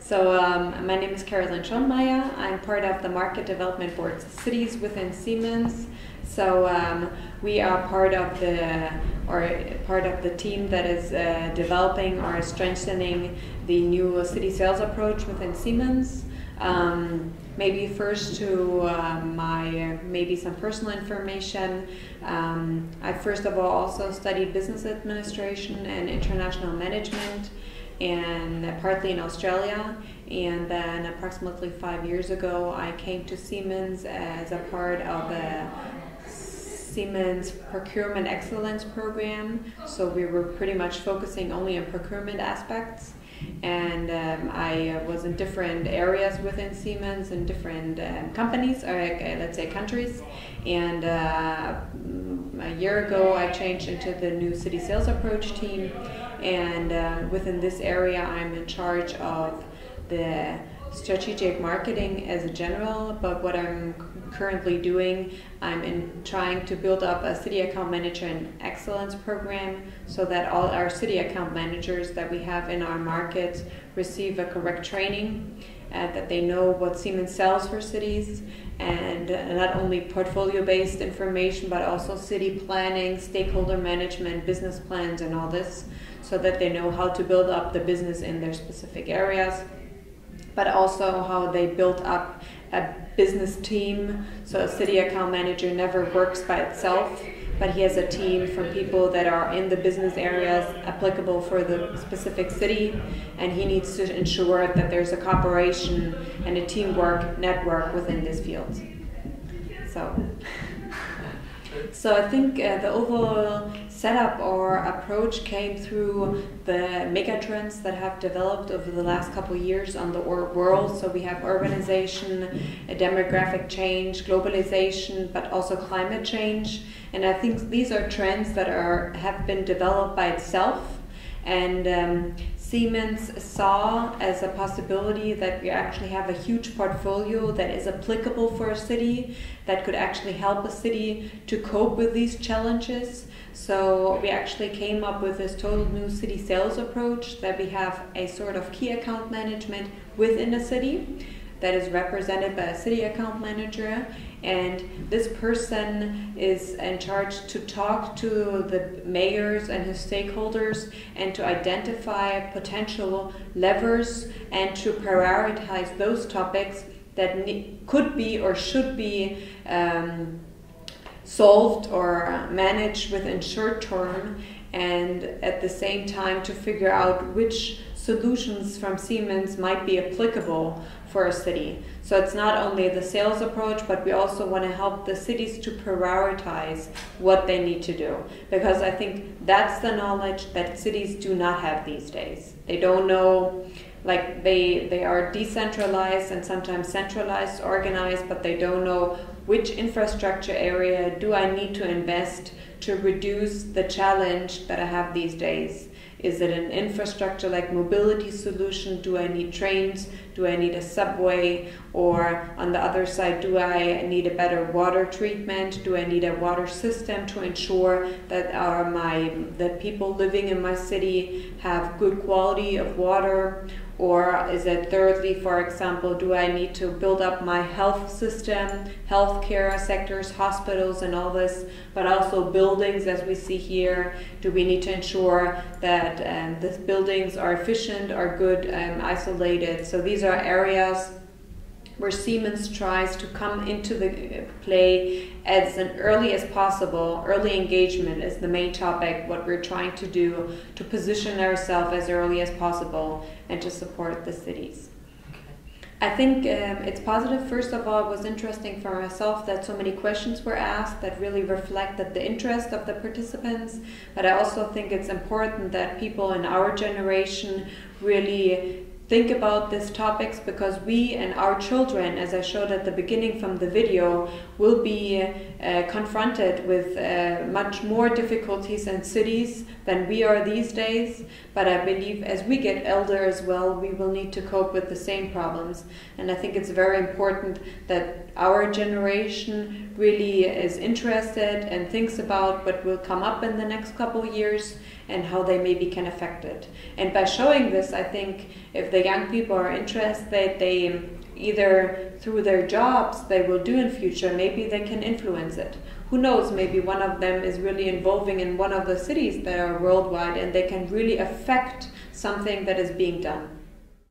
My name is Carolin Schollmeier. I'm part of the Market Development Board Cities within Siemens. We are part of the team that is developing or strengthening the new city sales approach within Siemens. Maybe first to maybe some personal information. I first of all also studied business administration and international management, and partly in Australia, and then approximately 5 years ago I came to Siemens as a part of the Siemens Procurement Excellence Program. So we were pretty much focusing only on procurement aspects, and I was in different areas within Siemens in different companies, or let's say countries, and a year ago I changed into the new city sales approach team, and within this area I'm in charge of the strategic marketing as a general, but what I'm currently doing, I'm trying to build up a city account manager and excellence program so that all our city account managers that we have in our markets receive a correct training, that they know what Siemens sells for cities, and not only portfolio-based information but also city planning, stakeholder management, business plans and all this, so that they know how to build up the business in their specific areas, but also how they build up a business team. So a city account manager never works by itself, but he has a team from people that are in the business areas applicable for the specific city, and he needs to ensure that there's a cooperation and a teamwork network within this field. So I think the overall setup or approach came through the megatrends that have developed over the last couple of years on the world. So we have urbanization, demographic change, globalization, but also climate change. And I think these are trends that have been developed by itself. And Siemens saw as a possibility that we actually have a huge portfolio that is applicable for a city, that could actually help a city to cope with these challenges. So we actually came up with this total new city sales approach, that we have a sort of key account management within a city that is represented by a city account manager, and this person is in charge to talk to the mayors and his stakeholders and to identify potential levers and to prioritize those topics that could be or should be solved or managed within short term, and at the same time to figure out which solutions from Siemens might be applicable for a city. So it's not only the sales approach, but we also want to help the cities to prioritize what they need to do, because I think that's the knowledge that cities do not have these days. They don't know, like they are decentralized and sometimes centralized, organized, but they don't know which infrastructure area do I need to invest to reduce the challenge that I have these days. Is it an infrastructure like mobility solution? Do I need trains? Do I need a subway? Or on the other side, do I need a better water treatment? Do I need a water system to ensure that the people living in my city have good quality of water? Or is it thirdly, for example, do I need to build up my health system, healthcare sectors, hospitals and all this, but also buildings as we see here? Do we need to ensure that the buildings are efficient, are good, isolated? So these are areas where Siemens tries to come into the play as early as possible. Early engagement is the main topic, what we're trying to do to position ourselves as early as possible and to support the cities. I think it's positive. First of all, it was interesting for myself that so many questions were asked that really reflected the interest of the participants, but I also think it's important that people in our generation really think about these topics, because we and our children, as I showed at the beginning from the video, will be confronted with much more difficulties in cities than we are these days. But I believe as we get elder as well, we will need to cope with the same problems. And I think it's very important that our generation really is interested and thinks about what will come up in the next couple of years and how they maybe can affect it. And by showing this, I think if the young people are interested, they either through their jobs they will do in future, maybe they can influence it. Who knows, maybe one of them is really involving in one of the cities that are worldwide and they can really affect something that is being done.